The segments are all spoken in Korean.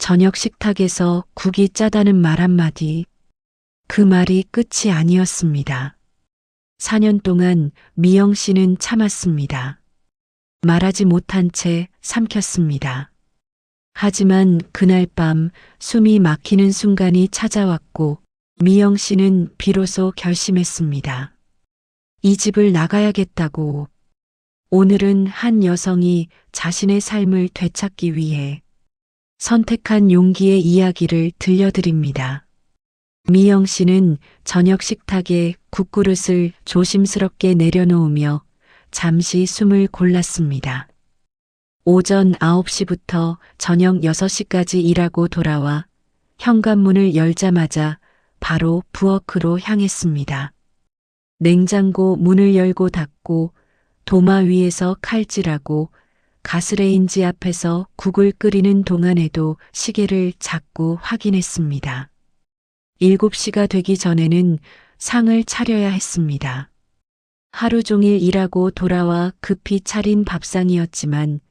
저녁 식탁에서 국이 짜다는 말 한마디. 그 말이 끝이 아니었습니다. 4년 동안 미영 씨는 참았습니다. 말하지 못한 채 삼켰습니다. 하지만 그날 밤 숨이 막히는 순간이 찾아왔고 미영 씨는 비로소 결심했습니다. 이 집을 나가야겠다고. 오늘은 한 여성이 자신의 삶을 되찾기 위해 선택한 용기의 이야기를 들려드립니다. 미영 씨는 저녁 식탁에 국그릇을 조심스럽게 내려놓으며 잠시 숨을 골랐습니다. 오전 9시부터 저녁 6시까지 일하고 돌아와 현관문을 열자마자 바로 부엌으로 향했습니다. 냉장고 문을 열고 닫고 도마 위에서 칼질하고 가스레인지 앞에서 국을 끓이는 동안에도 시계를 자꾸 확인했습니다. 7시가 되기 전에는 상을 차려야 했습니다. 하루 종일 일하고 돌아와 급히 차린 밥상이었지만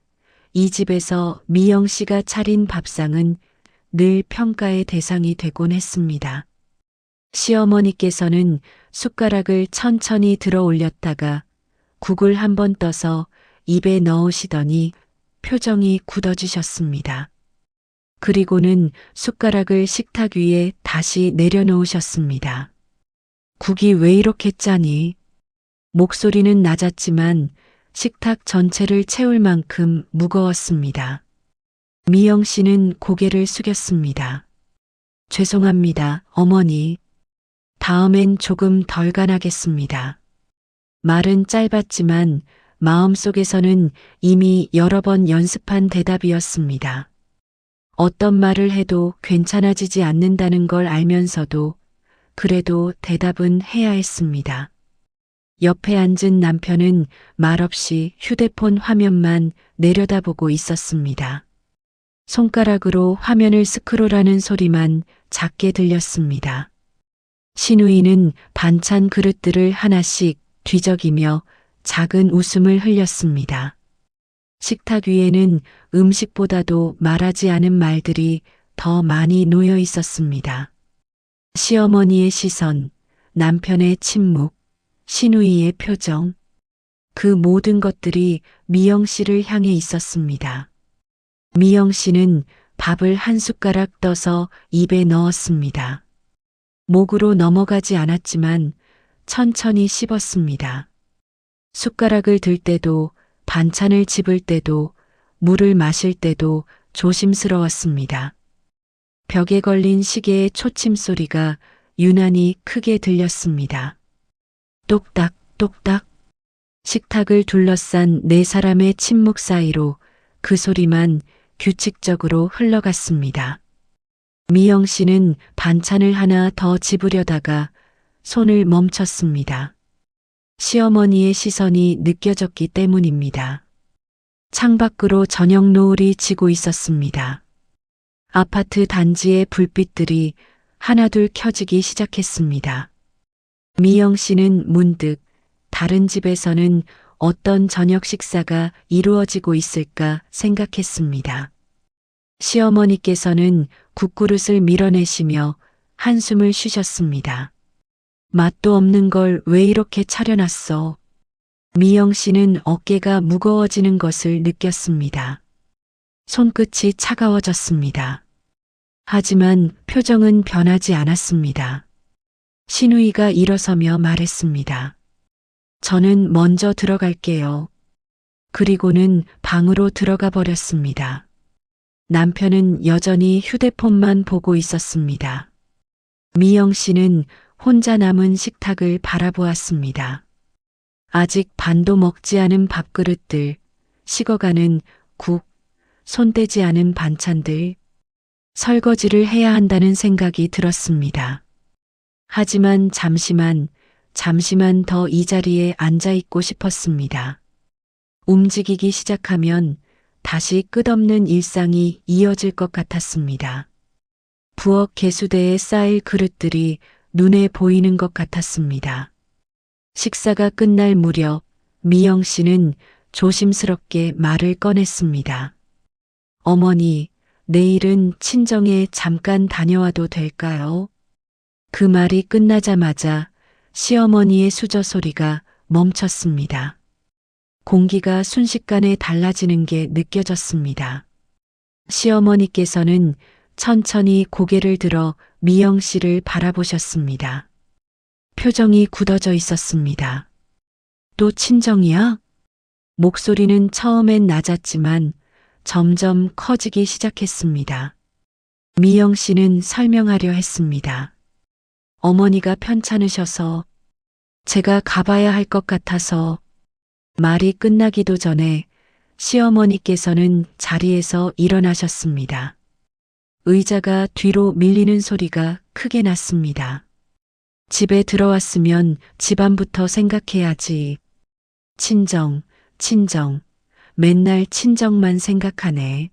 이 집에서 미영 씨가 차린 밥상은 늘 평가의 대상이 되곤 했습니다. 시어머니께서는 숟가락을 천천히 들어 올렸다가 국을 한번 떠서 입에 넣으시더니 표정이 굳어지셨습니다. 그리고는 숟가락을 식탁 위에 다시 내려놓으셨습니다. 국이 왜 이렇게 짜니? 목소리는 낮았지만 식탁 전체를 채울 만큼 무거웠습니다. 미영 씨는 고개를 숙였습니다. 죄송합니다, 어머니. 다음엔 조금 덜 간하겠습니다. 말은 짧았지만 마음속에서는 이미 여러 번 연습한 대답이었습니다. 어떤 말을 해도 괜찮아지지 않는다는 걸 알면서도 그래도 대답은 해야 했습니다. 옆에 앉은 남편은 말없이 휴대폰 화면만 내려다보고 있었습니다. 손가락으로 화면을 스크롤하는 소리만 작게 들렸습니다. 시누이는 반찬 그릇들을 하나씩 뒤적이며 작은 웃음을 흘렸습니다. 식탁 위에는 음식보다도 말하지 않은 말들이 더 많이 놓여 있었습니다. 시어머니의 시선, 남편의 침묵, 시누이의 표정, 그 모든 것들이 미영 씨를 향해 있었습니다. 미영 씨는 밥을 한 숟가락 떠서 입에 넣었습니다. 목으로 넘어가지 않았지만 천천히 씹었습니다. 숟가락을 들 때도 반찬을 집을 때도 물을 마실 때도 조심스러웠습니다. 벽에 걸린 시계의 초침 소리가 유난히 크게 들렸습니다. 똑딱 똑딱. 식탁을 둘러싼 네 사람의 침묵 사이로 그 소리만 규칙적으로 흘러갔습니다. 미영 씨는 반찬을 하나 더 집으려다가 손을 멈췄습니다. 시어머니의 시선이 느껴졌기 때문입니다. 창밖으로 저녁 노을이 지고 있었습니다. 아파트 단지의 불빛들이 하나둘 켜지기 시작했습니다. 미영 씨는 문득 다른 집에서는 어떤 저녁 식사가 이루어지고 있을까 생각했습니다. 시어머니께서는 국그릇을 밀어내시며 한숨을 쉬셨습니다. 맛도 없는 걸 왜 이렇게 차려놨어? 미영 씨는 어깨가 무거워지는 것을 느꼈습니다. 손끝이 차가워졌습니다. 하지만 표정은 변하지 않았습니다. 시누이가 일어서며 말했습니다. 저는 먼저 들어갈게요. 그리고는 방으로 들어가 버렸습니다. 남편은 여전히 휴대폰만 보고 있었습니다. 미영 씨는 혼자 남은 식탁을 바라보았습니다. 아직 반도 먹지 않은 밥그릇들, 식어가는 국, 손대지 않은 반찬들, 설거지를 해야 한다는 생각이 들었습니다. 하지만 잠시만 더 이 자리에 앉아 있고 싶었습니다. 움직이기 시작하면 다시 끝없는 일상이 이어질 것 같았습니다. 부엌 개수대에 쌓일 그릇들이 눈에 보이는 것 같았습니다. 식사가 끝날 무렵 미영 씨는 조심스럽게 말을 꺼냈습니다. 어머니, 내일은 친정에 잠깐 다녀와도 될까요? 그 말이 끝나자마자 시어머니의 수저 소리가 멈췄습니다. 공기가 순식간에 달라지는 게 느껴졌습니다. 시어머니께서는 천천히 고개를 들어 미영 씨를 바라보셨습니다. 표정이 굳어져 있었습니다. 또 친정이야? 목소리는 처음엔 낮았지만 점점 커지기 시작했습니다. 미영 씨는 설명하려 했습니다. 어머니가 편찮으셔서 제가 가봐야 할 것 같아서. 말이 끝나기도 전에 시어머니께서는 자리에서 일어나셨습니다. 의자가 뒤로 밀리는 소리가 크게 났습니다. 집에 들어왔으면 집안부터 생각해야지. 친정, 친정, 맨날 친정만 생각하네.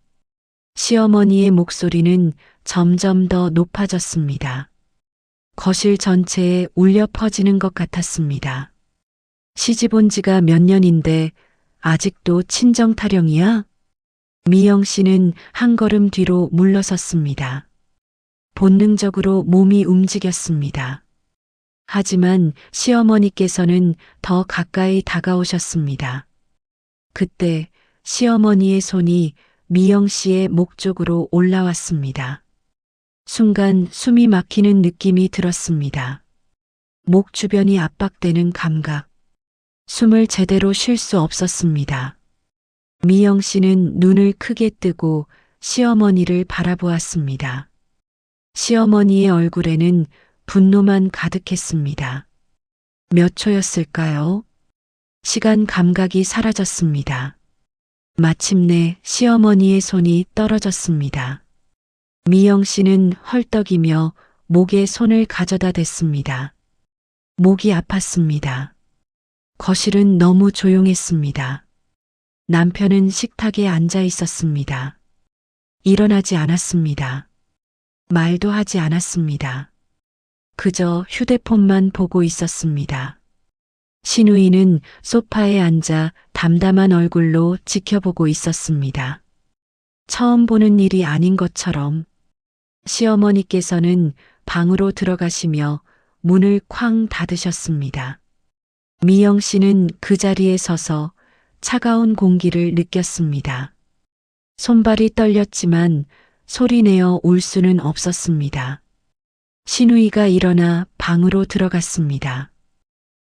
시어머니의 목소리는 점점 더 높아졌습니다. 거실 전체에 울려 퍼지는 것 같았습니다. 시집 온 지가 몇 년인데 아직도 친정 타령이야? 미영 씨는 한 걸음 뒤로 물러섰습니다. 본능적으로 몸이 움직였습니다. 하지만 시어머니께서는 더 가까이 다가오셨습니다. 그때 시어머니의 손이 미영 씨의 목 쪽으로 올라왔습니다. 순간 숨이 막히는 느낌이 들었습니다. 목 주변이 압박되는 감각. 숨을 제대로 쉴 수 없었습니다. 미영 씨는 눈을 크게 뜨고 시어머니를 바라보았습니다. 시어머니의 얼굴에는 분노만 가득했습니다. 몇 초였을까요? 시간 감각이 사라졌습니다. 마침내 시어머니의 손이 떨어졌습니다. 미영 씨는 헐떡이며 목에 손을 가져다 댔습니다. 목이 아팠습니다. 거실은 너무 조용했습니다. 남편은 식탁에 앉아 있었습니다. 일어나지 않았습니다. 말도 하지 않았습니다. 그저 휴대폰만 보고 있었습니다. 신우이는 소파에 앉아 담담한 얼굴로 지켜보고 있었습니다. 처음 보는 일이 아닌 것처럼. 시어머니께서는 방으로 들어가시며 문을 쾅 닫으셨습니다. 미영 씨는 그 자리에 서서 차가운 공기를 느꼈습니다. 손발이 떨렸지만 소리내어 울 수는 없었습니다. 신우이가 일어나 방으로 들어갔습니다.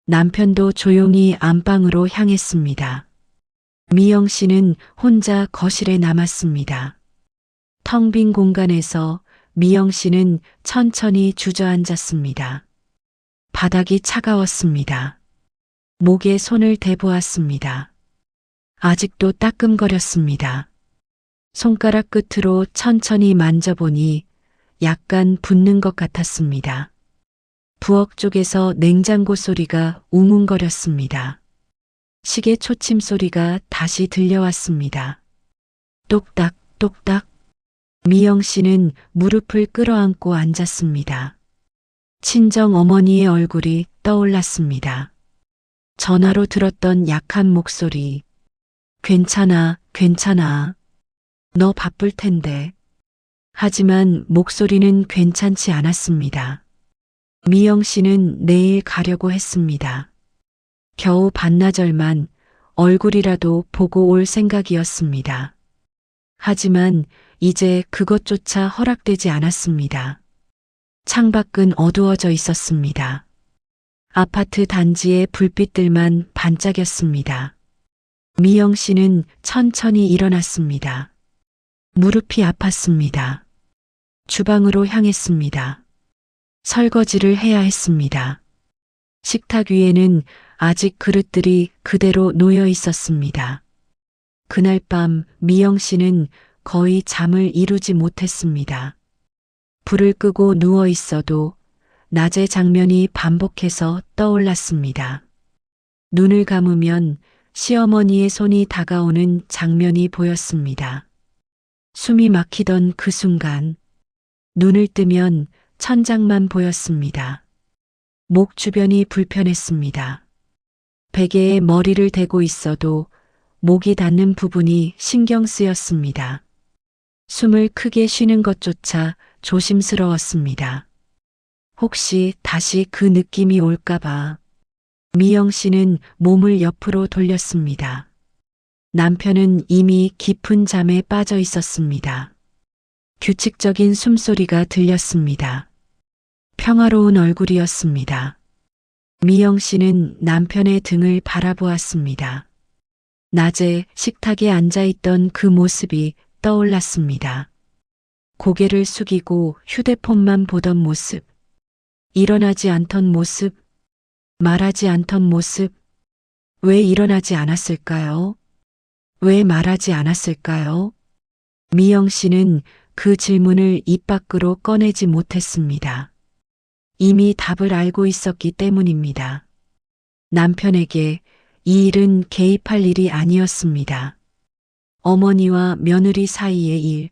남편도 조용히 안방으로 향했습니다. 미영 씨는 혼자 거실에 남았습니다. 텅 빈 공간에서 미영 씨는 천천히 주저앉았습니다. 바닥이 차가웠습니다. 목에 손을 대보았습니다. 아직도 따끔거렸습니다. 손가락 끝으로 천천히 만져보니 약간 붓는 것 같았습니다. 부엌 쪽에서 냉장고 소리가 웅웅거렸습니다. 시계 초침 소리가 다시 들려왔습니다. 똑딱, 똑딱. 미영 씨는 무릎을 끌어안고 앉았습니다. 친정 어머니의 얼굴이 떠올랐습니다. 전화로 들었던 약한 목소리. 괜찮아, 괜찮아. 너 바쁠 텐데. 하지만 목소리는 괜찮지 않았습니다. 미영 씨는 내일 가려고 했습니다. 겨우 반나절만 얼굴이라도 보고 올 생각이었습니다. 하지만 이제 그것조차 허락되지 않았습니다. 창밖은 어두워져 있었습니다. 아파트 단지의 불빛들만 반짝였습니다. 미영 씨는 천천히 일어났습니다. 무릎이 아팠습니다. 주방으로 향했습니다. 설거지를 해야 했습니다. 식탁 위에는 아직 그릇들이 그대로 놓여 있었습니다. 그날 밤 미영 씨는 거의 잠을 이루지 못했습니다. 불을 끄고 누워 있어도 낮의 장면이 반복해서 떠올랐습니다. 눈을 감으면 시어머니의 손이 다가오는 장면이 보였습니다. 숨이 막히던 그 순간, 눈을 뜨면 천장만 보였습니다. 목 주변이 불편했습니다. 베개에 머리를 대고 있어도 목이 닿는 부분이 신경 쓰였습니다. 숨을 크게 쉬는 것조차 조심스러웠습니다. 혹시 다시 그 느낌이 올까봐. 미영 씨는 몸을 옆으로 돌렸습니다. 남편은 이미 깊은 잠에 빠져 있었습니다. 규칙적인 숨소리가 들렸습니다. 평화로운 얼굴이었습니다. 미영 씨는 남편의 등을 바라보았습니다. 낮에 식탁에 앉아있던 그 모습이 떠올랐습니다. 고개를 숙이고 휴대폰만 보던 모습, 일어나지 않던 모습, 말하지 않던 모습, 왜 일어나지 않았을까요? 왜 말하지 않았을까요? 미영 씨는 그 질문을 입 밖으로 꺼내지 못했습니다. 이미 답을 알고 있었기 때문입니다. 남편에게 이 일은 개입할 일이 아니었습니다. 어머니와 며느리 사이의 일,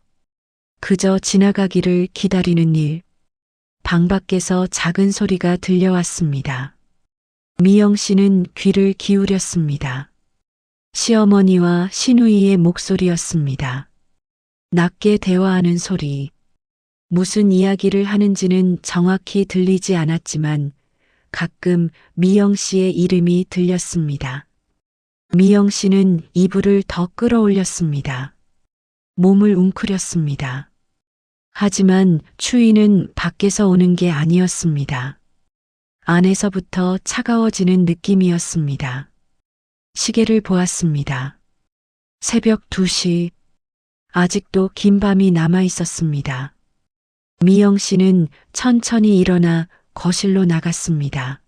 그저 지나가기를 기다리는 일. 방 밖에서 작은 소리가 들려왔습니다. 미영 씨는 귀를 기울였습니다. 시어머니와 시누이의 목소리였습니다. 낮게 대화하는 소리. 무슨 이야기를 하는지는 정확히 들리지 않았지만 가끔 미영 씨의 이름이 들렸습니다. 미영 씨는 이불을 더 끌어올렸습니다. 몸을 웅크렸습니다. 하지만 추위는 밖에서 오는 게 아니었습니다. 안에서부터 차가워지는 느낌이었습니다. 시계를 보았습니다. 새벽 2시. 아직도 긴 밤이 남아 있었습니다. 미영 씨는 천천히 일어나 거실로 나갔습니다.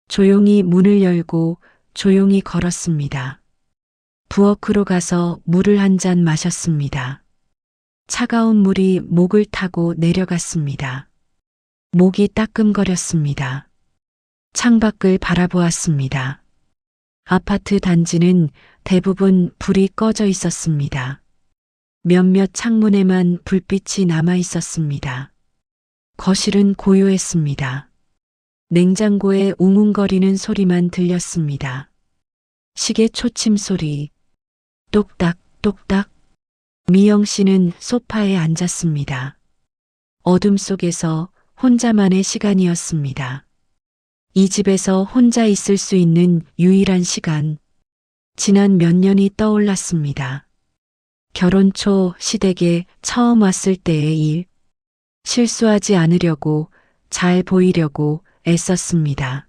조용히 문을 열고 조용히 걸었습니다. 부엌으로 가서 물을 한 잔 마셨습니다. 차가운 물이 목을 타고 내려갔습니다. 목이 따끔거렸습니다. 창밖을 바라보았습니다. 아파트 단지는 대부분 불이 꺼져 있었습니다. 몇몇 창문에만 불빛이 남아 있었습니다. 거실은 고요했습니다. 냉장고의 웅웅거리는 소리만 들렸습니다. 시계 초침 소리, 똑딱 똑딱. 미영 씨는 소파에 앉았습니다. 어둠 속에서 혼자만의 시간이었습니다. 이 집에서 혼자 있을 수 있는 유일한 시간. 지난 몇 년이 떠올랐습니다. 결혼 초 시댁에 처음 왔을 때의 일. 실수하지 않으려고, 잘 보이려고 애썼습니다.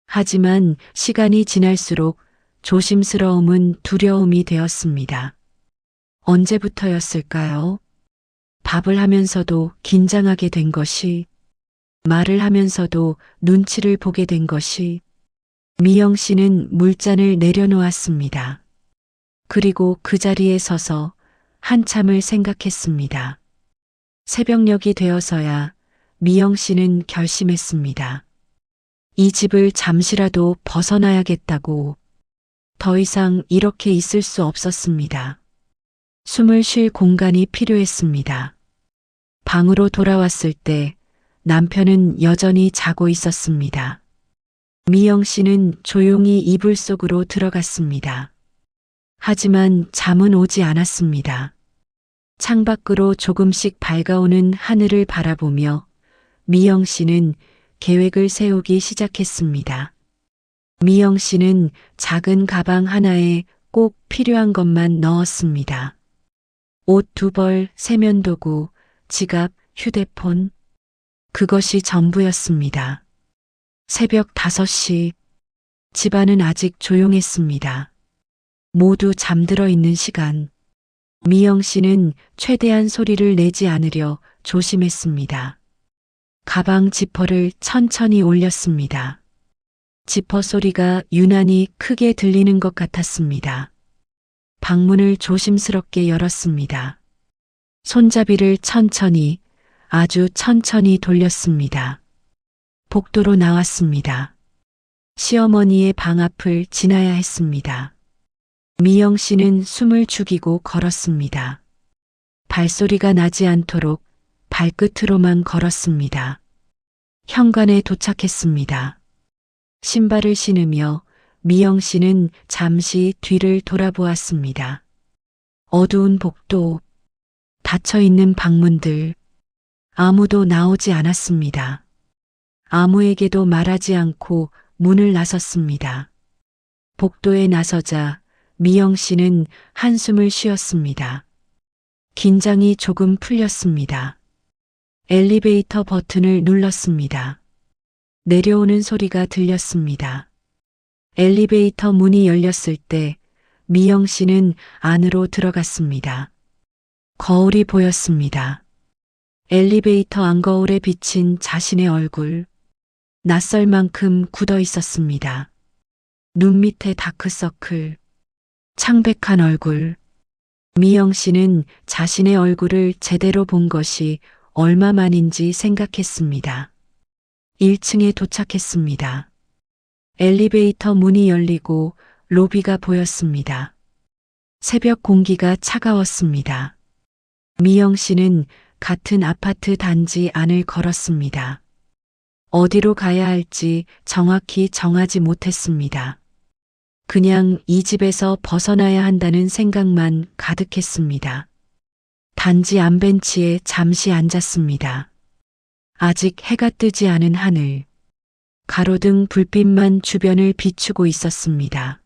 하지만 시간이 지날수록 조심스러움은 두려움이 되었습니다. 언제부터였을까요? 밥을 하면서도 긴장하게 된 것이, 말을 하면서도 눈치를 보게 된 것이. 미영 씨는 물잔을 내려놓았습니다. 그리고 그 자리에 서서 한참을 생각했습니다. 새벽녘이 되어서야 미영 씨는 결심했습니다. 이 집을 잠시라도 벗어나야겠다고. 더 이상 이렇게 있을 수 없었습니다. 숨을 쉴 공간이 필요했습니다. 방으로 돌아왔을 때 남편은 여전히 자고 있었습니다. 미영 씨는 조용히 이불 속으로 들어갔습니다. 하지만 잠은 오지 않았습니다. 창밖으로 조금씩 밝아오는 하늘을 바라보며 미영 씨는 계획을 세우기 시작했습니다. 미영 씨는 작은 가방 하나에 꼭 필요한 것만 넣었습니다. 옷 2벌, 세면도구, 지갑, 휴대폰. 그것이 전부였습니다. 새벽 5시. 집안은 아직 조용했습니다. 모두 잠들어 있는 시간. 미영 씨는 최대한 소리를 내지 않으려 조심했습니다. 가방 지퍼를 천천히 올렸습니다. 지퍼 소리가 유난히 크게 들리는 것 같았습니다. 방문을 조심스럽게 열었습니다. 손잡이를 천천히, 아주 천천히 돌렸습니다. 복도로 나왔습니다. 시어머니의 방 앞을 지나야 했습니다. 미영 씨는 숨을 죽이고 걸었습니다. 발소리가 나지 않도록 발끝으로만 걸었습니다. 현관에 도착했습니다. 신발을 신으며 미영 씨는 잠시 뒤를 돌아보았습니다. 어두운 복도, 닫혀 있는 방문들. 아무도 나오지 않았습니다. 아무에게도 말하지 않고 문을 나섰습니다. 복도에 나서자 미영 씨는 한숨을 쉬었습니다. 긴장이 조금 풀렸습니다. 엘리베이터 버튼을 눌렀습니다. 내려오는 소리가 들렸습니다. 엘리베이터 문이 열렸을 때 미영 씨는 안으로 들어갔습니다. 거울이 보였습니다. 엘리베이터 안거울에 비친 자신의 얼굴. 낯설 만큼 굳어 있었습니다. 눈 밑에 다크서클. 창백한 얼굴. 미영 씨는 자신의 얼굴을 제대로 본 것이 얼마만인지 생각했습니다. 1층에 도착했습니다. 엘리베이터 문이 열리고 로비가 보였습니다. 새벽 공기가 차가웠습니다. 미영 씨는 같은 아파트 단지 안을 걸었습니다. 어디로 가야 할지 정확히 정하지 못했습니다. 그냥 이 집에서 벗어나야 한다는 생각만 가득했습니다. 단지 안벤치에 잠시 앉았습니다. 아직 해가 뜨지 않은 하늘. 가로등 불빛만 주변을 비추고 있었습니다.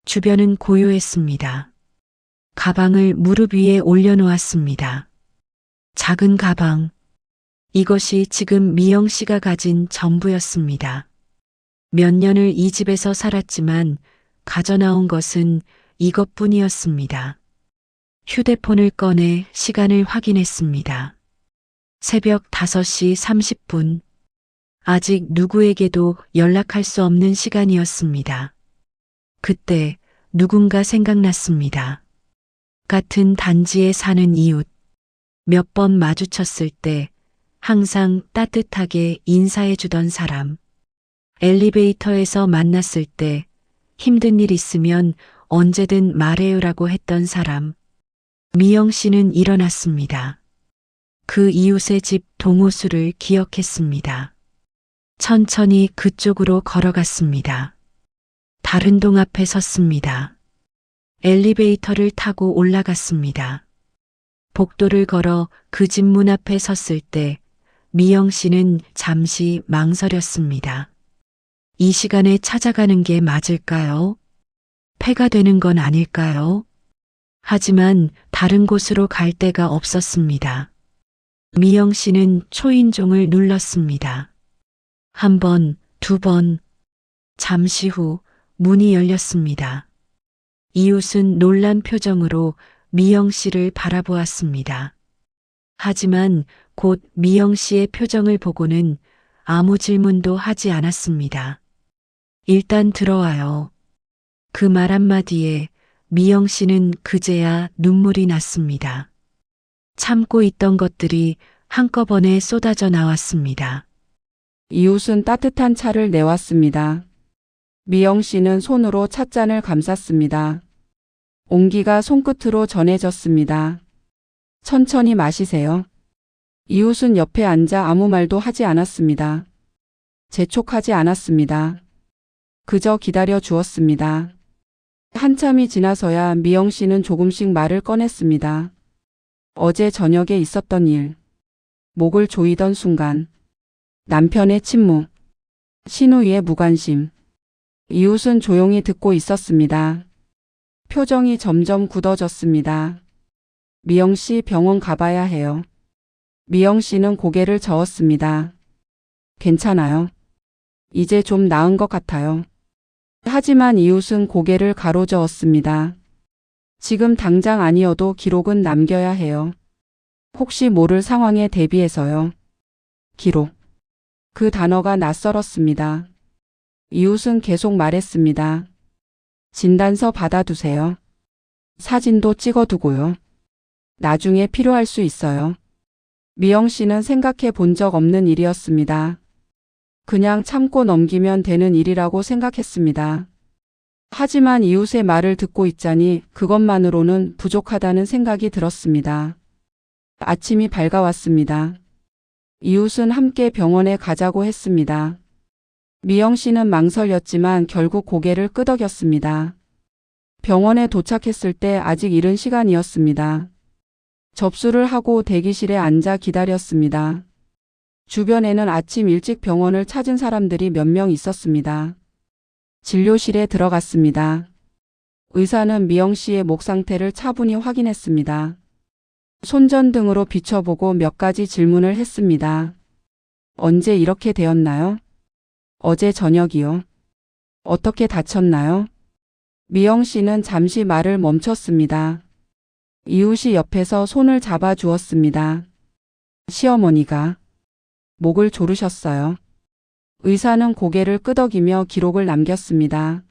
주변은 고요했습니다. 가방을 무릎 위에 올려놓았습니다. 작은 가방. 이것이 지금 미영 씨가 가진 전부였습니다. 몇 년을 이 집에서 살았지만 가져나온 것은 이것뿐이었습니다. 휴대폰을 꺼내 시간을 확인했습니다. 새벽 5시 30분. 아직 누구에게도 연락할 수 없는 시간이었습니다. 그때 누군가 생각났습니다. 같은 단지에 사는 이웃. 몇 번 마주쳤을 때 항상 따뜻하게 인사해 주던 사람. 엘리베이터에서 만났을 때 힘든 일 있으면 언제든 말해요라고 했던 사람. 미영 씨는 일어났습니다. 그 이웃의 집 동호수를 기억했습니다. 천천히 그쪽으로 걸어갔습니다. 다른 동 앞에 섰습니다. 엘리베이터를 타고 올라갔습니다. 복도를 걸어 그 집 문 앞에 섰을 때 미영 씨는 잠시 망설였습니다. 이 시간에 찾아가는 게 맞을까요? 폐가 되는 건 아닐까요? 하지만 다른 곳으로 갈 데가 없었습니다. 미영 씨는 초인종을 눌렀습니다. 1번, 2번. 잠시 후 문이 열렸습니다. 이웃은 놀란 표정으로 미영 씨를 바라보았습니다. 하지만 곧 미영 씨의 표정을 보고는 아무 질문도 하지 않았습니다. 일단 들어와요. 그 말 한마디에 미영 씨는 그제야 눈물이 났습니다. 참고 있던 것들이 한꺼번에 쏟아져 나왔습니다. 이웃은 따뜻한 차를 내왔습니다. 미영 씨는 손으로 찻잔을 감쌌습니다. 온기가 손끝으로 전해졌습니다. 천천히 마시세요. 이웃은 옆에 앉아 아무 말도 하지 않았습니다. 재촉하지 않았습니다. 그저 기다려 주었습니다. 한참이 지나서야 미영 씨는 조금씩 말을 꺼냈습니다. 어제 저녁에 있었던 일. 목을 조이던 순간. 남편의 침묵. 신우이의 무관심. 이웃은 조용히 듣고 있었습니다. 표정이 점점 굳어졌습니다. 미영 씨 병원 가봐야 해요. 미영 씨는 고개를 저었습니다. 괜찮아요. 이제 좀 나은 것 같아요. 하지만 이웃은 고개를 가로저었습니다. 지금 당장 아니어도 기록은 남겨야 해요. 혹시 모를 상황에 대비해서요. 기록. 그 단어가 낯설었습니다. 이웃은 계속 말했습니다. 진단서 받아두세요. 사진도 찍어두고요. 나중에 필요할 수 있어요. 미영 씨는 생각해 본 적 없는 일이었습니다. 그냥 참고 넘기면 되는 일이라고 생각했습니다. 하지만 이웃의 말을 듣고 있자니 그것만으로는 부족하다는 생각이 들었습니다. 아침이 밝아왔습니다. 이웃은 함께 병원에 가자고 했습니다. 미영 씨는 망설였지만 결국 고개를 끄덕였습니다. 병원에 도착했을 때 아직 이른 시간이었습니다. 접수를 하고 대기실에 앉아 기다렸습니다. 주변에는 아침 일찍 병원을 찾은 사람들이 몇 명 있었습니다. 진료실에 들어갔습니다. 의사는 미영 씨의 목 상태를 차분히 확인했습니다. 손전등으로 비춰보고 몇 가지 질문을 했습니다. 언제 이렇게 되었나요? 어제 저녁이요. 어떻게 다쳤나요? 미영 씨는 잠시 말을 멈췄습니다. 이웃이 옆에서 손을 잡아 주었습니다. 시어머니가 목을 조르셨어요. 의사는 고개를 끄덕이며 기록을 남겼습니다.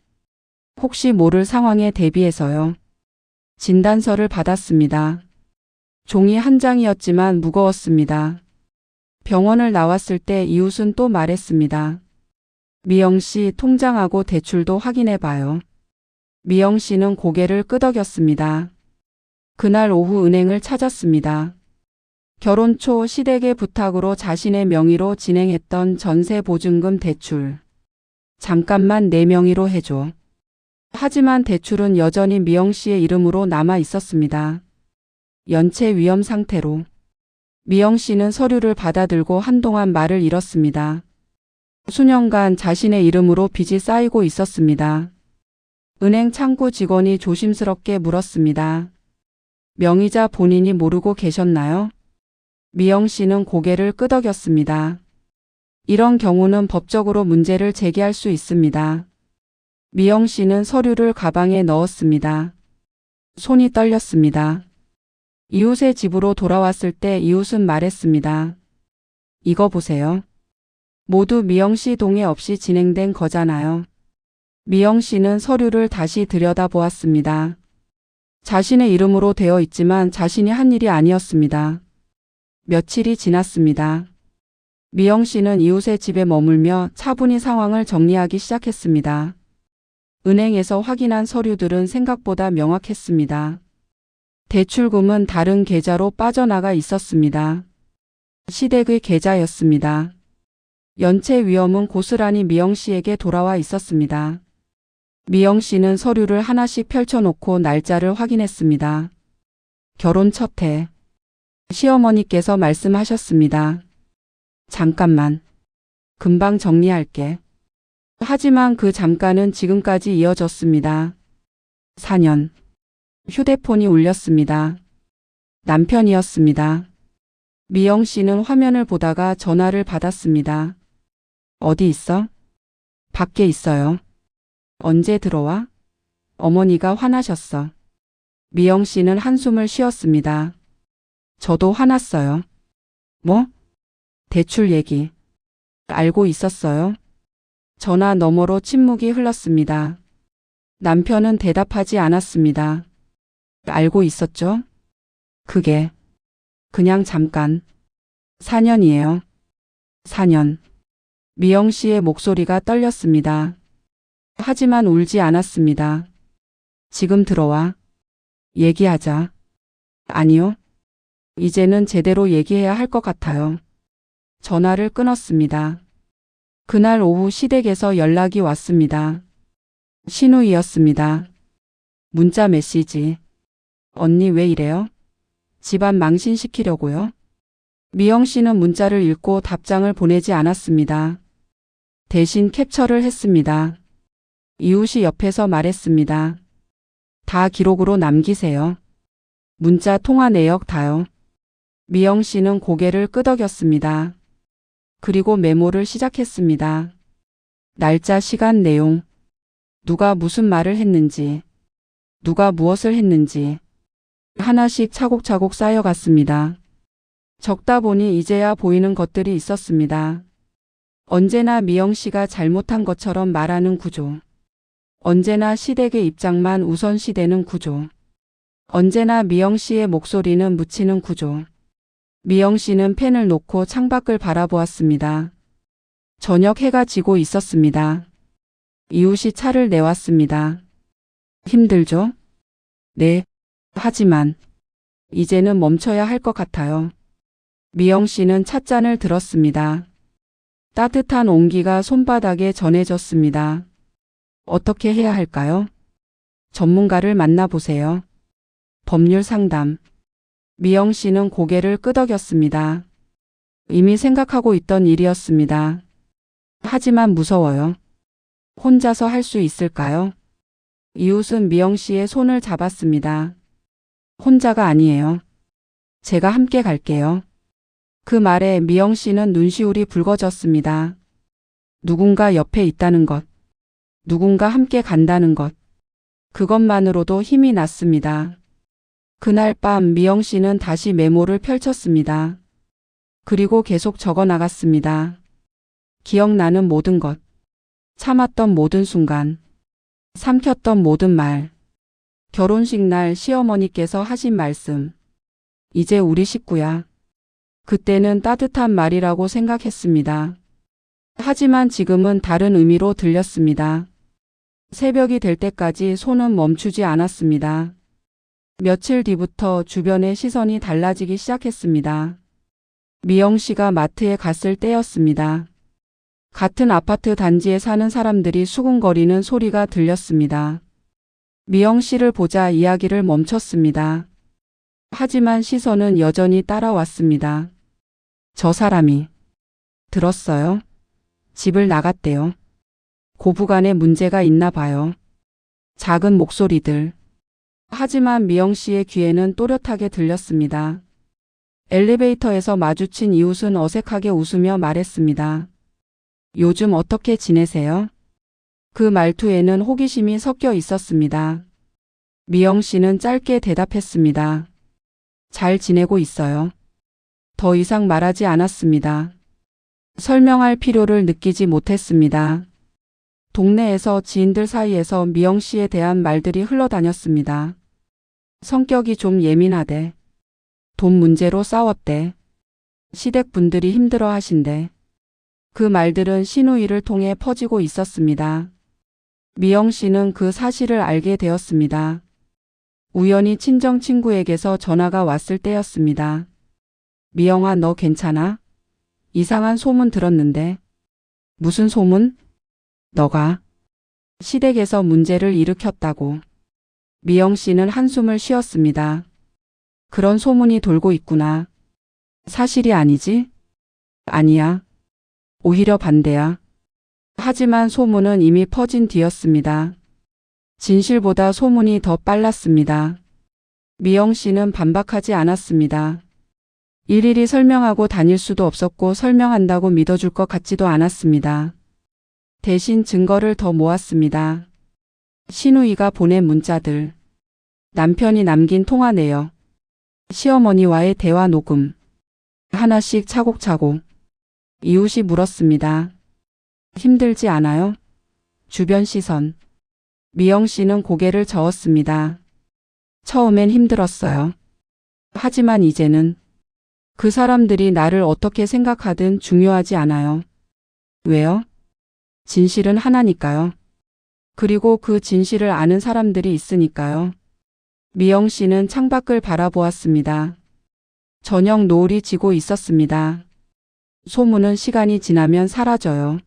혹시 모를 상황에 대비해서요. 진단서를 받았습니다. 종이 한 장이었지만 무거웠습니다. 병원을 나왔을 때 이웃은 또 말했습니다. 미영 씨 통장하고 대출도 확인해 봐요. 미영 씨는 고개를 끄덕였습니다. 그날 오후 은행을 찾았습니다. 결혼 초 시댁의 부탁으로 자신의 명의로 진행했던 전세 보증금 대출. 잠깐만 내 명의로 해줘. 하지만 대출은 여전히 미영 씨의 이름으로 남아 있었습니다. 연체 위험 상태로. 미영 씨는 서류를 받아들고 한동안 말을 잃었습니다. 수년간 자신의 이름으로 빚이 쌓이고 있었습니다. 은행 창구 직원이 조심스럽게 물었습니다. 명의자 본인이 모르고 계셨나요? 미영 씨는 고개를 끄덕였습니다. 이런 경우는 법적으로 문제를 제기할 수 있습니다. 미영 씨는 서류를 가방에 넣었습니다. 손이 떨렸습니다. 이웃의 집으로 돌아왔을 때 이웃은 말했습니다. 이거 보세요. 모두 미영 씨 동의 없이 진행된 거잖아요. 미영 씨는 서류를 다시 들여다보았습니다. 자신의 이름으로 되어 있지만 자신이 한 일이 아니었습니다. 며칠이 지났습니다. 미영 씨는 이웃의 집에 머물며 차분히 상황을 정리하기 시작했습니다. 은행에서 확인한 서류들은 생각보다 명확했습니다. 대출금은 다른 계좌로 빠져나가 있었습니다. 시댁의 계좌였습니다. 연체 위험은 고스란히 미영 씨에게 돌아와 있었습니다. 미영 씨는 서류를 하나씩 펼쳐놓고 날짜를 확인했습니다. 결혼 첫 해. 시어머니께서 말씀하셨습니다. 잠깐만. 금방 정리할게. 하지만 그 잠깐은 지금까지 이어졌습니다. 4년. 휴대폰이 울렸습니다. 남편이었습니다. 미영 씨는 화면을 보다가 전화를 받았습니다. 어디 있어? 밖에 있어요. 언제 들어와? 어머니가 화나셨어. 미영 씨는 한숨을 쉬었습니다. 저도 화났어요. 뭐? 대출 얘기. 알고 있었어요? 전화 너머로 침묵이 흘렀습니다. 남편은 대답하지 않았습니다. 알고 있었죠? 그게 그냥 잠깐. 4년이에요. 4년. 미영 씨의 목소리가 떨렸습니다. 하지만 울지 않았습니다. 지금 들어와. 얘기하자. 아니요. 이제는 제대로 얘기해야 할 것 같아요. 전화를 끊었습니다. 그날 오후 시댁에서 연락이 왔습니다. 신우이였습니다. 문자 메시지. 언니 왜 이래요? 집안 망신시키려고요? 미영 씨는 문자를 읽고 답장을 보내지 않았습니다. 대신 캡처를 했습니다. 이웃이 옆에서 말했습니다. 다 기록으로 남기세요. 문자 통화 내역 다요. 미영 씨는 고개를 끄덕였습니다. 그리고 메모를 시작했습니다. 날짜, 시간, 내용. 누가 무슨 말을 했는지. 누가 무엇을 했는지. 하나씩 차곡차곡 쌓여갔습니다. 적다 보니 이제야 보이는 것들이 있었습니다. 언제나 미영 씨가 잘못한 것처럼 말하는 구조. 언제나 시댁의 입장만 우선시되는 구조. 언제나 미영 씨의 목소리는 묻히는 구조. 미영 씨는 펜을 놓고 창밖을 바라보았습니다. 저녁 해가 지고 있었습니다. 이웃이 차를 내왔습니다. 힘들죠? 네. 하지만 이제는 멈춰야 할 것 같아요. 미영 씨는 찻잔을 들었습니다. 따뜻한 온기가 손바닥에 전해졌습니다. 어떻게 해야 할까요? 전문가를 만나보세요. 법률 상담. 미영 씨는 고개를 끄덕였습니다. 이미 생각하고 있던 일이었습니다. 하지만 무서워요. 혼자서 할 수 있을까요? 이웃은 미영 씨의 손을 잡았습니다. 혼자가 아니에요. 제가 함께 갈게요. 그 말에 미영 씨는 눈시울이 붉어졌습니다. 누군가 옆에 있다는 것, 누군가 함께 간다는 것, 그것만으로도 힘이 났습니다. 그날 밤 미영 씨는 다시 메모를 펼쳤습니다. 그리고 계속 적어 나갔습니다. 기억나는 모든 것, 참았던 모든 순간, 삼켰던 모든 말, 결혼식 날 시어머니께서 하신 말씀, 이제 우리 식구야. 그때는 따뜻한 말이라고 생각했습니다. 하지만 지금은 다른 의미로 들렸습니다. 새벽이 될 때까지 손은 멈추지 않았습니다. 며칠 뒤부터 주변의 시선이 달라지기 시작했습니다. 미영 씨가 마트에 갔을 때였습니다. 같은 아파트 단지에 사는 사람들이 수군거리는 소리가 들렸습니다. 미영 씨를 보자 이야기를 멈췄습니다. 하지만 시선은 여전히 따라왔습니다. 저 사람이 들었어요? 집을 나갔대요. 고부간에 문제가 있나 봐요. 작은 목소리들. 하지만 미영 씨의 귀에는 또렷하게 들렸습니다. 엘리베이터에서 마주친 이웃은 어색하게 웃으며 말했습니다. 요즘 어떻게 지내세요? 그 말투에는 호기심이 섞여 있었습니다. 미영 씨는 짧게 대답했습니다. 잘 지내고 있어요. 더 이상 말하지 않았습니다. 설명할 필요를 느끼지 못했습니다. 동네에서 지인들 사이에서 미영 씨에 대한 말들이 흘러다녔습니다. 성격이 좀 예민하대. 돈 문제로 싸웠대. 시댁 분들이 힘들어 하신대. 그 말들은 시누이를 통해 퍼지고 있었습니다. 미영 씨는 그 사실을 알게 되었습니다. 우연히 친정 친구에게서 전화가 왔을 때였습니다. 미영아, 너 괜찮아? 이상한 소문 들었는데. 무슨 소문? 너가 시댁에서 문제를 일으켰다고. 미영 씨는 한숨을 쉬었습니다. 그런 소문이 돌고 있구나. 사실이 아니지? 아니야. 오히려 반대야. 하지만 소문은 이미 퍼진 뒤였습니다. 진실보다 소문이 더 빨랐습니다. 미영 씨는 반박하지 않았습니다. 일일이 설명하고 다닐 수도 없었고 설명한다고 믿어줄 것 같지도 않았습니다. 대신 증거를 더 모았습니다. 시누이가 보낸 문자들, 남편이 남긴 통화 내역, 시어머니와의 대화 녹음, 하나씩 차곡차곡. 이웃이 물었습니다. 힘들지 않아요? 주변 시선. 미영 씨는 고개를 저었습니다. 처음엔 힘들었어요. 하지만 이제는 그 사람들이 나를 어떻게 생각하든 중요하지 않아요. 왜요? 진실은 하나니까요. 그리고 그 진실을 아는 사람들이 있으니까요. 미영 씨는 창밖을 바라보았습니다. 저녁 노을이 지고 있었습니다. 소문은 시간이 지나면 사라져요.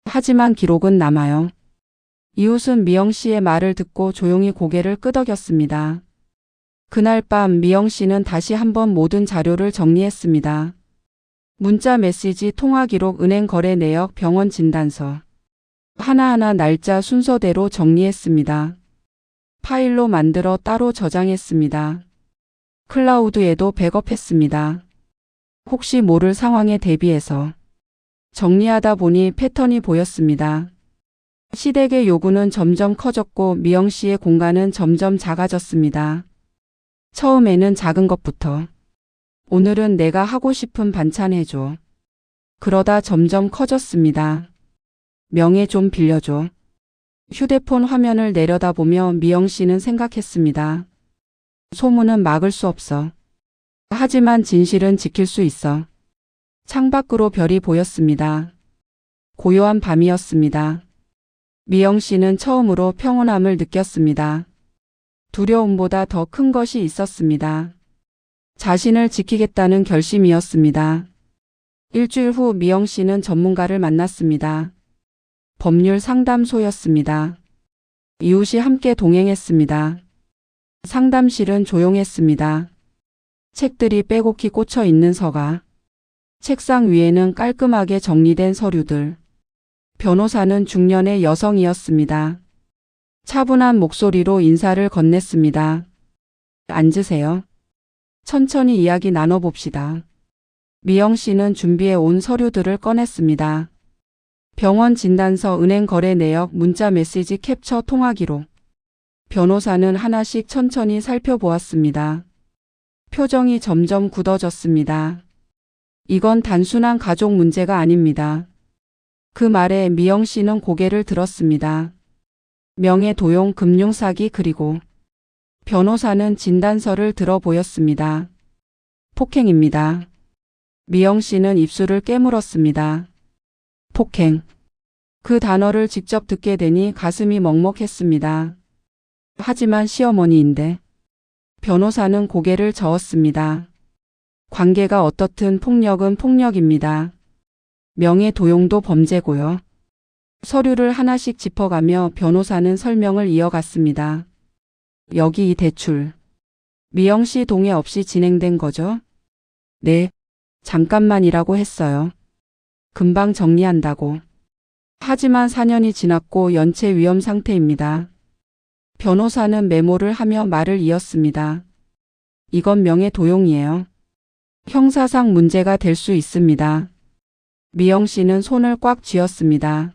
하지만 기록은 남아요. 이웃은 미영 씨의 말을 듣고 조용히 고개를 끄덕였습니다. 그날 밤 미영 씨는 다시 한번 모든 자료를 정리했습니다. 문자 메시지, 통화 기록, 은행 거래 내역, 병원 진단서. 하나하나 날짜 순서대로 정리했습니다. 파일로 만들어 따로 저장했습니다. 클라우드에도 백업했습니다. 혹시 모를 상황에 대비해서. 정리하다 보니 패턴이 보였습니다. 시댁의 요구는 점점 커졌고 미영 씨의 공간은 점점 작아졌습니다. 처음에는 작은 것부터. 오늘은 내가 하고 싶은 반찬 해줘. 그러다 점점 커졌습니다. 명예 좀 빌려줘. 휴대폰 화면을 내려다보며 미영 씨는 생각했습니다. 소문은 막을 수 없어. 하지만 진실은 지킬 수 있어. 창밖으로 별이 보였습니다. 고요한 밤이었습니다. 미영 씨는 처음으로 평온함을 느꼈습니다. 두려움보다 더 큰 것이 있었습니다. 자신을 지키겠다는 결심이었습니다. 일주일 후 미영 씨는 전문가를 만났습니다. 법률 상담소였습니다. 이웃이 함께 동행했습니다. 상담실은 조용했습니다. 책들이 빼곡히 꽂혀 있는 서가. 책상 위에는 깔끔하게 정리된 서류들. 변호사는 중년의 여성이었습니다. 차분한 목소리로 인사를 건넸습니다. 앉으세요. 천천히 이야기 나눠봅시다. 미영 씨는 준비해 온 서류들을 꺼냈습니다. 병원 진단서, 은행 거래 내역, 문자 메시지 캡처, 통화 기록. 변호사는 하나씩 천천히 살펴보았습니다. 표정이 점점 굳어졌습니다. 이건 단순한 가족 문제가 아닙니다. 그 말에 미영 씨는 고개를 들었습니다. 명예도용, 금융사기, 그리고 변호사는 진단서를 들어 보였습니다. 폭행입니다. 미영 씨는 입술을 깨물었습니다. 폭행. 그 단어를 직접 듣게 되니 가슴이 먹먹했습니다. 하지만 시어머니인데. 변호사는 고개를 저었습니다. 관계가 어떻든 폭력은 폭력입니다. 명예도용도 범죄고요. 서류를 하나씩 짚어가며 변호사는 설명을 이어갔습니다. 여기 이 대출. 미영 씨 동의 없이 진행된 거죠? 네, 잠깐만이라고 했어요. 금방 정리한다고. 하지만 4년이 지났고 연체 위험 상태입니다. 변호사는 메모를 하며 말을 이었습니다. 이건 명예도용이에요. 형사상 문제가 될 수 있습니다. 미영 씨는 손을 꽉 쥐었습니다.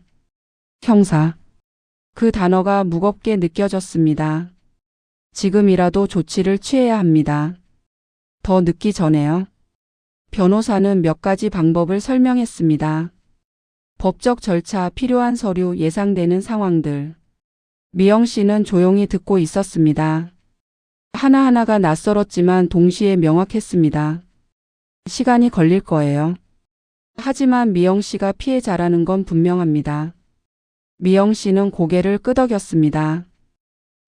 형사. 그 단어가 무겁게 느껴졌습니다. 지금이라도 조치를 취해야 합니다. 더 늦기 전에요. 변호사는 몇 가지 방법을 설명했습니다. 법적 절차, 필요한 서류, 예상되는 상황들. 미영 씨는 조용히 듣고 있었습니다. 하나하나가 낯설었지만 동시에 명확했습니다. 시간이 걸릴 거예요. 하지만 미영 씨가 피해자라는 건 분명합니다. 미영 씨는 고개를 끄덕였습니다.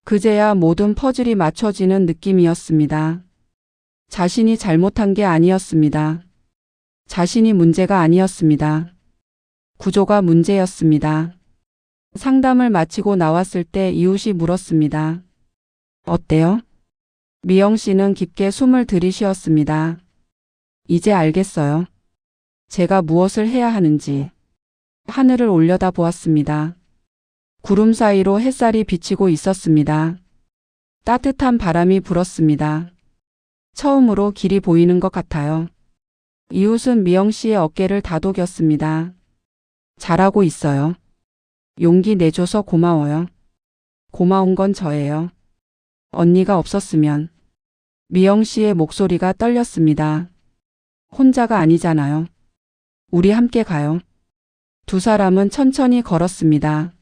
그제야 모든 퍼즐이 맞춰지는 느낌이었습니다. 자신이 잘못한 게 아니었습니다. 자신이 문제가 아니었습니다. 구조가 문제였습니다. 상담을 마치고 나왔을 때 이웃이 물었습니다. 어때요? 미영 씨는 깊게 숨을 들이쉬었습니다. 이제 알겠어요. 제가 무엇을 해야 하는지. 하늘을 올려다 보았습니다. 구름 사이로 햇살이 비치고 있었습니다. 따뜻한 바람이 불었습니다. 처음으로 길이 보이는 것 같아요. 이웃은 미영 씨의 어깨를 다독였습니다. 잘하고 있어요. 용기 내줘서 고마워요. 고마운 건 저예요. 언니가 없었으면. 미영 씨의 목소리가 떨렸습니다. 혼자가 아니잖아요. 우리 함께 가요. 두 사람은 천천히 걸었습니다.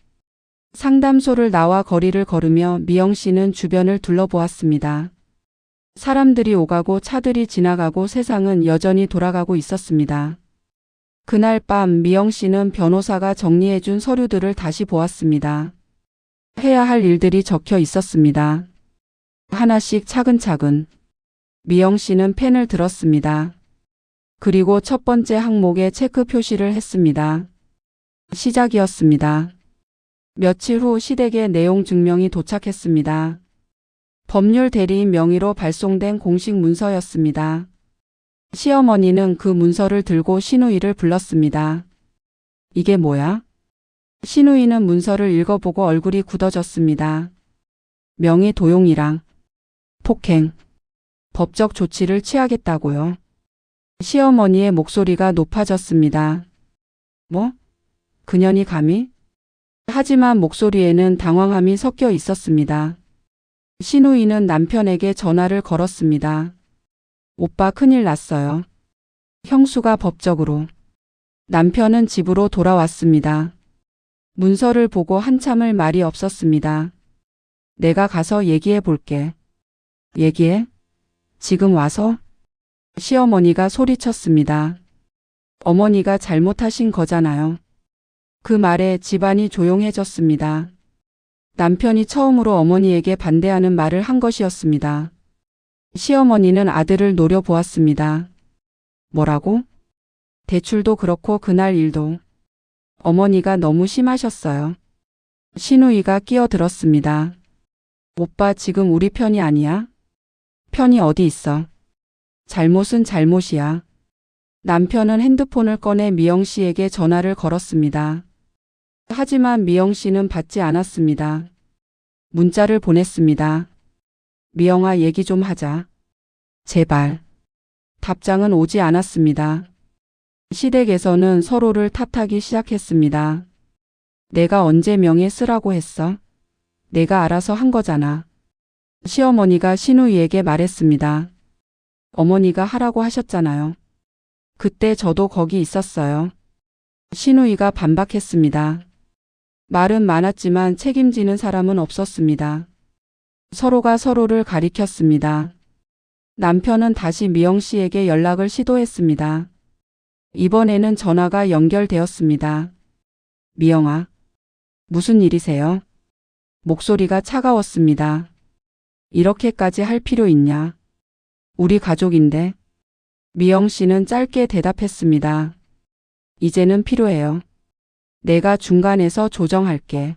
상담소를 나와 거리를 걸으며 미영 씨는 주변을 둘러보았습니다. 사람들이 오가고 차들이 지나가고 세상은 여전히 돌아가고 있었습니다. 그날 밤 미영 씨는 변호사가 정리해준 서류들을 다시 보았습니다. 해야 할 일들이 적혀 있었습니다. 하나씩 차근차근. 미영 씨는 펜을 들었습니다. 그리고 첫 번째 항목에 체크 표시를 했습니다. 시작이었습니다. 며칠 후 시댁에 내용 증명이 도착했습니다. 법률 대리인 명의로 발송된 공식 문서였습니다. 시어머니는 그 문서를 들고 시누이를 불렀습니다. 이게 뭐야? 시누이는 문서를 읽어보고 얼굴이 굳어졌습니다. 명예도용이랑 폭행, 법적 조치를 취하겠다고요. 시어머니의 목소리가 높아졌습니다. 뭐? 그년이 감히? 하지만 목소리에는 당황함이 섞여 있었습니다. 시누이는 남편에게 전화를 걸었습니다. 오빠 큰일 났어요. 형수가 법적으로. 남편은 집으로 돌아왔습니다. 문서를 보고 한참을 말이 없었습니다. 내가 가서 얘기해 볼게. 얘기해? 지금 와서? 시어머니가 소리쳤습니다. 어머니가 잘못하신 거잖아요. 그 말에 집안이 조용해졌습니다. 남편이 처음으로 어머니에게 반대하는 말을 한 것이었습니다. 시어머니는 아들을 노려보았습니다. 뭐라고? 대출도 그렇고 그날 일도. 어머니가 너무 심하셨어요. 시누이가 끼어들었습니다. 오빠 지금 우리 편이 아니야? 편이 어디 있어? 잘못은 잘못이야. 남편은 핸드폰을 꺼내 미영 씨에게 전화를 걸었습니다. 하지만 미영 씨는 받지 않았습니다. 문자를 보냈습니다. 미영아, 얘기 좀 하자. 제발. 답장은 오지 않았습니다. 시댁에서는 서로를 탓하기 시작했습니다. 내가 언제 명예 쓰라고 했어? 내가 알아서 한 거잖아. 시어머니가 시누이에게 말했습니다. 어머니가 하라고 하셨잖아요. 그때 저도 거기 있었어요. 시누이가 반박했습니다. 말은 많았지만 책임지는 사람은 없었습니다. 서로가 서로를 가리켰습니다. 남편은 다시 미영 씨에게 연락을 시도했습니다. 이번에는 전화가 연결되었습니다. 미영아, 무슨 일이세요? 목소리가 차가웠습니다. 이렇게까지 할 필요 있냐? 우리 가족인데. 미영 씨는 짧게 대답했습니다. 이제는 필요해요. 내가 중간에서 조정할게.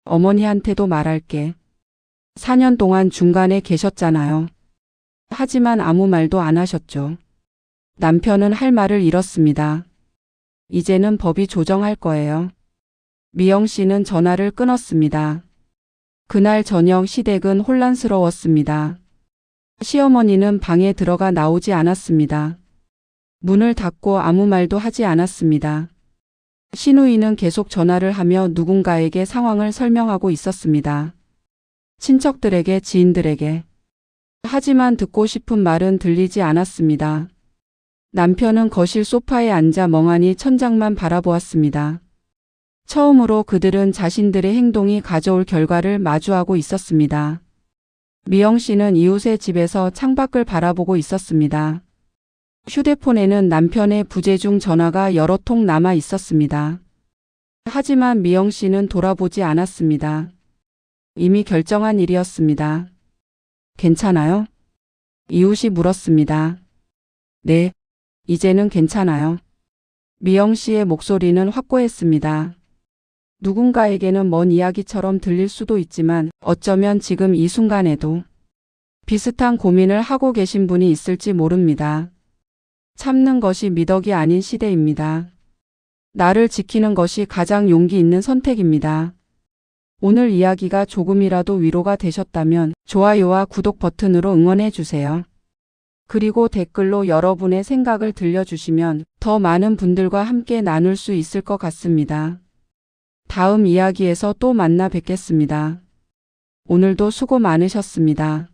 어머니한테도 말할게. 4년 동안 중간에 계셨잖아요. 하지만 아무 말도 안 하셨죠. 남편은 할 말을 잃었습니다. 이제는 법이 조정할 거예요. 미영 씨는 전화를 끊었습니다. 그날 저녁 시댁은 혼란스러웠습니다. 시어머니는 방에 들어가 나오지 않았습니다. 문을 닫고 아무 말도 하지 않았습니다. 시누이는 계속 전화를 하며 누군가에게 상황을 설명하고 있었습니다. 친척들에게, 지인들에게. 하지만 듣고 싶은 말은 들리지 않았습니다. 남편은 거실 소파에 앉아 멍하니 천장만 바라보았습니다. 처음으로 그들은 자신들의 행동이 가져올 결과를 마주하고 있었습니다. 미영 씨는 이웃의 집에서 창밖을 바라보고 있었습니다. 휴대폰에는 남편의 부재중 전화가 여러 통 남아 있었습니다. 하지만 미영 씨는 돌아보지 않았습니다. 이미 결정한 일이었습니다. 괜찮아요? 이웃이 물었습니다. 네, 이제는 괜찮아요. 미영 씨의 목소리는 확고했습니다. 누군가에게는 먼 이야기처럼 들릴 수도 있지만 어쩌면 지금 이 순간에도 비슷한 고민을 하고 계신 분이 있을지 모릅니다. 참는 것이 미덕이 아닌 시대입니다. 나를 지키는 것이 가장 용기 있는 선택입니다. 오늘 이야기가 조금이라도 위로가 되셨다면 좋아요와 구독 버튼으로 응원해 주세요. 그리고 댓글로 여러분의 생각을 들려주시면 더 많은 분들과 함께 나눌 수 있을 것 같습니다. 다음 이야기에서 또 만나 뵙겠습니다. 오늘도 수고 많으셨습니다.